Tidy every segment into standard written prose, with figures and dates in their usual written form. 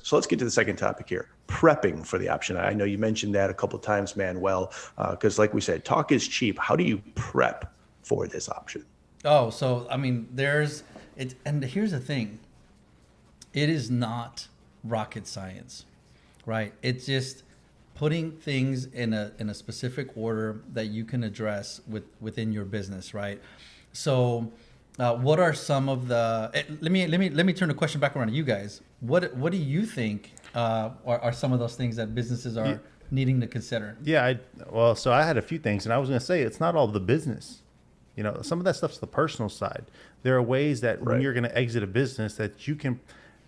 So let's get to the second topic here, prepping for the option. I know you mentioned that a couple of times, Manuel, because like we said, talk is cheap. How do you prep for this option? Oh, so I mean, there's it, and here's the thing: it is not rocket science, right? It's just putting things in a specific order that you can address within your business, right? So, what are some of the? Let me turn the question back around to you guys. What do you think are some of those things that businesses Ye- are needing to consider? Yeah, well, so I had a few things, and I was going to say it's not all the business. You know, some of that stuff's the personal side. There are ways that when Right. you're going to exit a business that you can,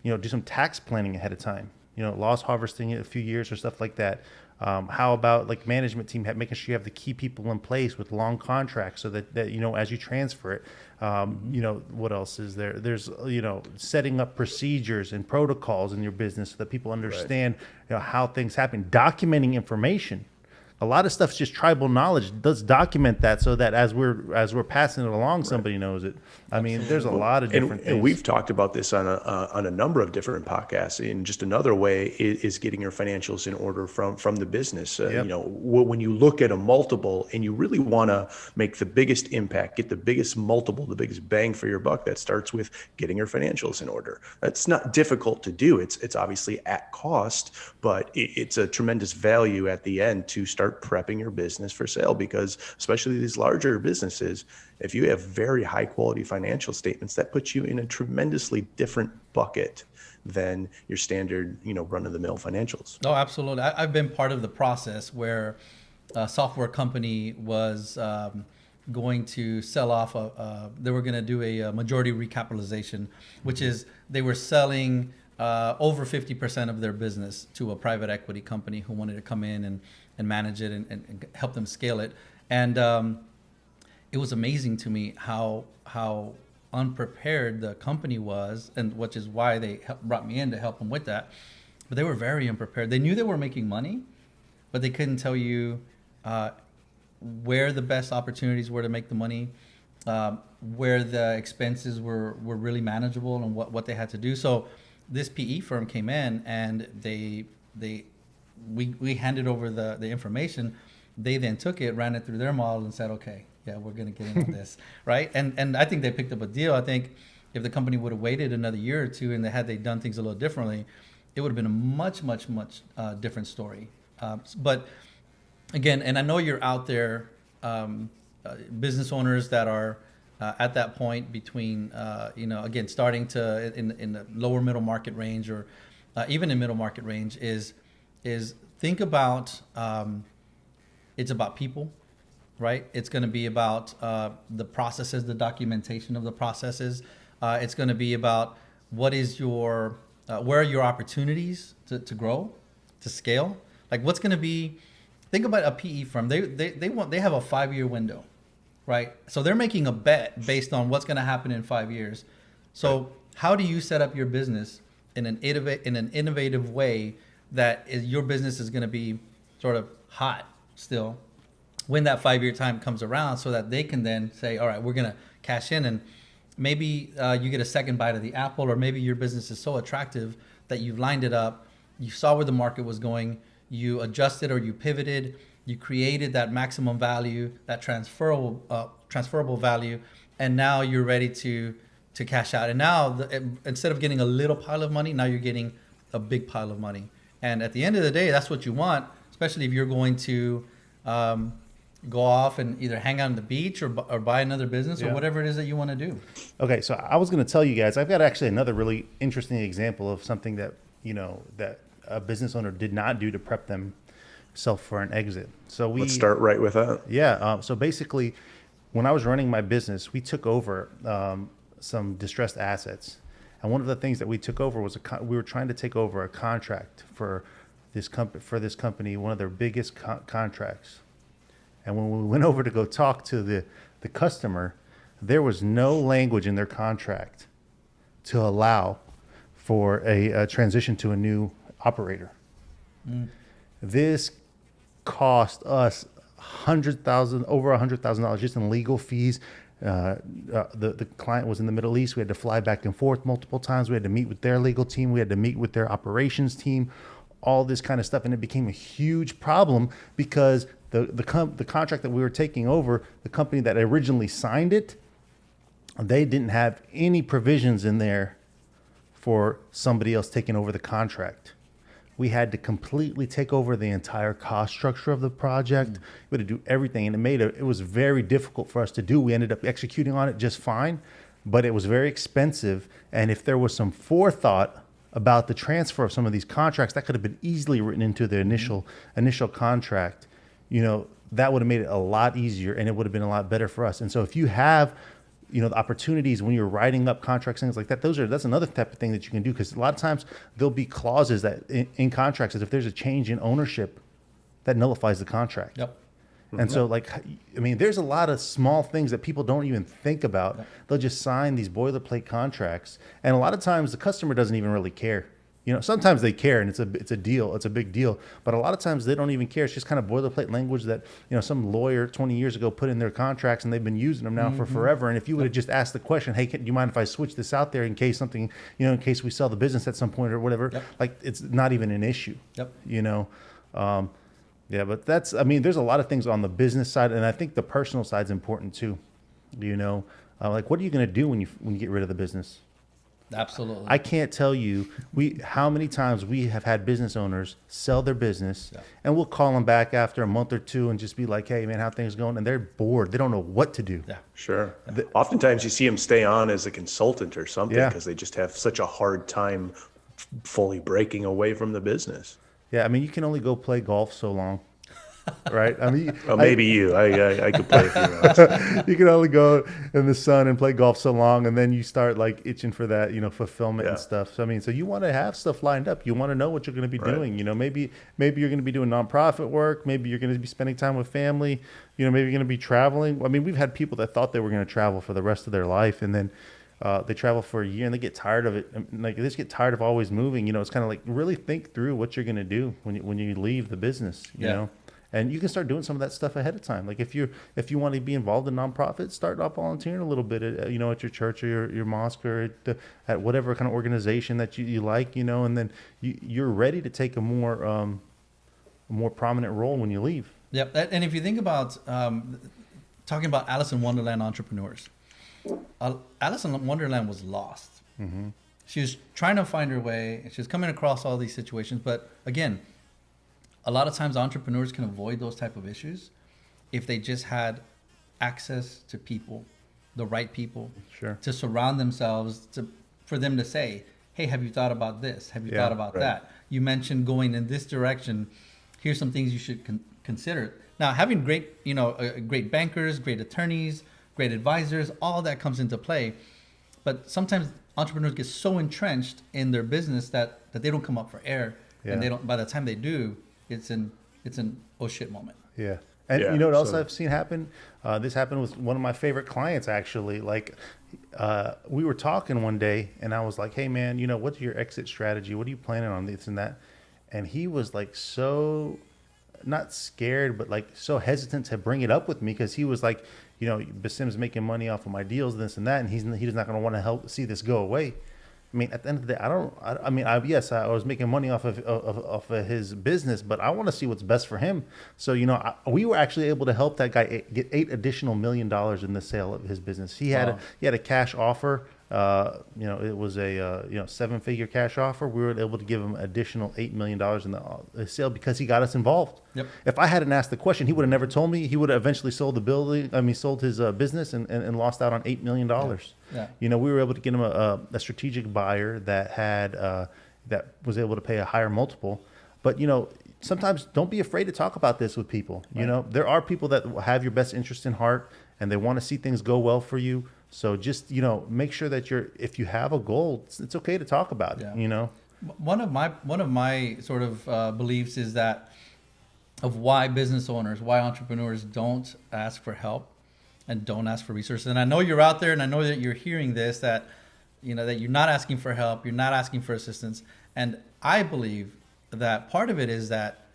do some tax planning ahead of time. Loss harvesting it a few years or stuff like that. How about like management team making sure you have the key people in place with long contracts so that as you transfer it, what else is there? There's setting up procedures and protocols in your business so that people Right. understand how things happen, documenting information. A lot of stuff's just tribal knowledge. Let's document that so that as we're passing it along, Right. somebody knows it. I mean, there's a Well, lot of different and things. we've talked about this on a number of different podcasts. And just another way is getting your financials in order from the business. Yep. When you look at a multiple and you really want to make the biggest impact, get the biggest multiple, the biggest bang for your buck, that starts with getting your financials in order. That's not difficult to do. It's obviously at cost, but it's a tremendous value at the end to start prepping your business for sale, because especially these larger businesses, if you have very high quality financial statements, that puts you in a tremendously different bucket than your standard, run of the mill financials. Oh, absolutely. I've been part of the process where a software company was going to sell off. They were going to do a majority recapitalization, which is they were selling over 50% of their business to a private equity company who wanted to come in and manage it and help them scale it. And it was amazing to me how unprepared the company was, and which is why they brought me in to help them with that. But they were very unprepared. They knew they were making money, but they couldn't tell you uh, where the best opportunities were to make the money, where the expenses were really manageable, and what they had to do. So this PE firm came in and we handed over the information. They then took it, ran it through their model, and said, okay, yeah, we're going to get in on this, right? And I think they picked up a deal. I think if the company would have waited another year or two and they done things a little differently, it would have been a much different story. But again, and I know you're out there, business owners that are at that point between, again, starting to in the lower middle market range, or even in middle market range, is think about it's about people, right? It's going to be about the processes, the documentation of the processes. It's going to be about what is your where are your opportunities to grow, to scale. Like what's going to be. Think about a PE firm. They have a 5-year window, right? So they're making a bet based on what's going to happen in 5 years. So how do you set up your business in an innovative way that your business is going to be sort of hot still when that 5-year time comes around, so that they can then say, all right, we're going to cash in, and maybe you get a second bite of the apple, or maybe your business is so attractive that you've lined it up, you saw where the market was going, you adjusted or you pivoted, you created that maximum value, that transferable value, and now you're ready to cash out. And now instead of getting a little pile of money, now you're getting a big pile of money. And at the end of the day, that's what you want, especially if you're going to go off and either hang out on the beach or buy another business, or Yeah. whatever it is that you want to do. Okay, so I was going to tell you guys, I've got actually another really interesting example of something that that a business owner did not do to prep themselves for an exit. So Let's start right with that. yeah. So basically, when I was running my business, we took over some distressed assets, and one of the things that we took over was we were trying to take over a contract for this company, one of their biggest contracts. And when we went over to go talk to the customer, there was no language in their contract to allow for a transition to a new operator. This cost us over $100,000 just in legal fees. The client was in the Middle East. We had to fly back and forth multiple times. We had to meet with their legal team. We had to meet with their operations team, all this kind of stuff. And it became a huge problem because the contract that we were taking over, the company that originally signed it, they didn't have any provisions in there for somebody else taking over the contract. We had to completely take over the entire cost structure of the project. We had to do everything, and it was very difficult for us to do. We ended up executing on it just fine, but it was very expensive. And if there was some forethought about the transfer of some of these contracts, that could have been easily written into the initial contract. That would have made it a lot easier, and it would have been a lot better for us. And so if you have the opportunities when you're writing up contracts, things like that, that's another type of thing that you can do, because a lot of times there'll be clauses that in contracts that if there's a change in ownership, that nullifies the contract. Yep. And so there's a lot of small things that people don't even think about. Yep. They'll just sign these boilerplate contracts, and a lot of times the customer doesn't even really care. Sometimes they care, and it's a deal. It's a big deal. But a lot of times they don't even care. It's just kind of boilerplate language that some lawyer 20 years ago put in their contracts, and they've been using them now for forever. And if you would have just asked the question, "Hey, do you mind if I switch this out there in case something, in case we sell the business at some point or whatever?" Yep. It's not even an issue. Yep. Yeah, but there's a lot of things on the business side, and I think the personal side is important too. What are you going to do when you get rid of the business? Absolutely. I can't tell you how many times we have had business owners sell their business, and we'll call them back after a month or two and just be like, "Hey, man, how things going?" And they're bored. They don't know what to do. Yeah. Sure. Oftentimes you see them stay on as a consultant or something because they just have such a hard time fully breaking away from the business. Yeah, you can only go play golf so long. Right? Well, maybe I could play a few rounds. You can only go in the sun and play golf so long, and then you start itching for that, fulfillment and stuff. So so you want to have stuff lined up. You want to know what you're going to be doing. Maybe you're going to be doing nonprofit work. Maybe you're going to be spending time with family. Maybe you're going to be traveling. We've had people that thought they were going to travel for the rest of their life, and then they travel for a year and they get tired of it. They just get tired of always moving. It's kind of really think through what you're going to do when you leave the business. You know. And you can start doing some of that stuff ahead of time. If you want to be involved in nonprofits, start off volunteering a little bit at your church or your mosque or at whatever kind of organization that you like, and then you're ready to take a more prominent role when you leave. Yep. And if you think about talking about Alice in Wonderland entrepreneurs, Alice in Wonderland was lost. Mm-hmm. She was trying to find her way. She was coming across all these situations, but again, a lot of times entrepreneurs can avoid those type of issues if they just had access to people, the right people, to surround themselves, for them to say, "Hey, have you thought about this? Have you thought about that? You mentioned going in this direction. Here's some things you should consider." Now, having great bankers, great attorneys, great advisors, all that comes into play. But sometimes entrepreneurs get so entrenched in their business that they don't come up for air, and they don't. By the time they do, it's an oh shit moment. Yeah. And you know what else I've seen happen? This happened with one of my favorite clients, actually. We were talking one day, and I was like, "Hey, man, what's your exit strategy? What are you planning on this and that?" And he was so not scared, but so hesitant to bring it up with me, because he was like, Besim's making money off of my deals, this and that, and he's not going to want to help see this go away. At the end of the day, I was making money off of his business, but I want to see what's best for him. So, we were actually able to help that guy get $8 additional million in the sale of his business. He had a cash offer. It was a 7-figure cash offer. We were able to give him additional $8 million in the sale because he got us involved. Yep. If I hadn't asked the question, he would have never told me. He would have eventually sold the building. Sold his business and lost out on $8 million. Yeah. We were able to get him a strategic buyer that had that was able to pay a higher multiple. But sometimes don't be afraid to talk about this with people. Right. There are people that have your best interest in heart and they want to see things go well for you. So just, make sure that if you have a goal, it's okay to talk about it, One of my sort of beliefs is that of why business owners, why entrepreneurs don't ask for help and don't ask for resources. And I know you're out there and I know that you're hearing this, that you're not asking for help, you're not asking for assistance. And I believe that part of it is that,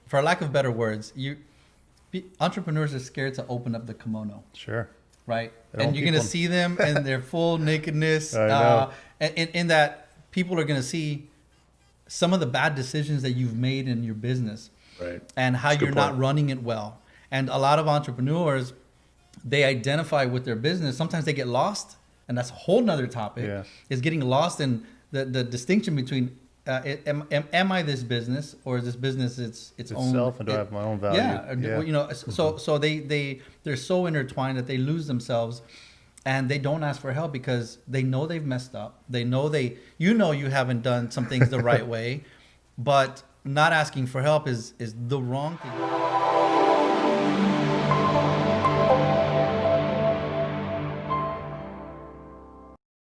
for lack of better words, Entrepreneurs are scared to open up the kimono, Sure. right? They don't And you're going to people- see them in their full nakedness. I know. In that people are going to see some of the bad decisions that you've made in your business, Right. and how That's a good you're not point. running it well. And a lot of entrepreneurs, they identify with their business. Sometimes they get lost, and that's a whole nother topic. Yeah. Is getting lost in the distinction between am I this business, or is this business its own Itself, and do I have my own value? Yeah, you know, so they're so intertwined that they lose themselves, and they don't ask for help because they know they've messed up. They know you haven't done some things the right way, but not asking for help is the wrong thing.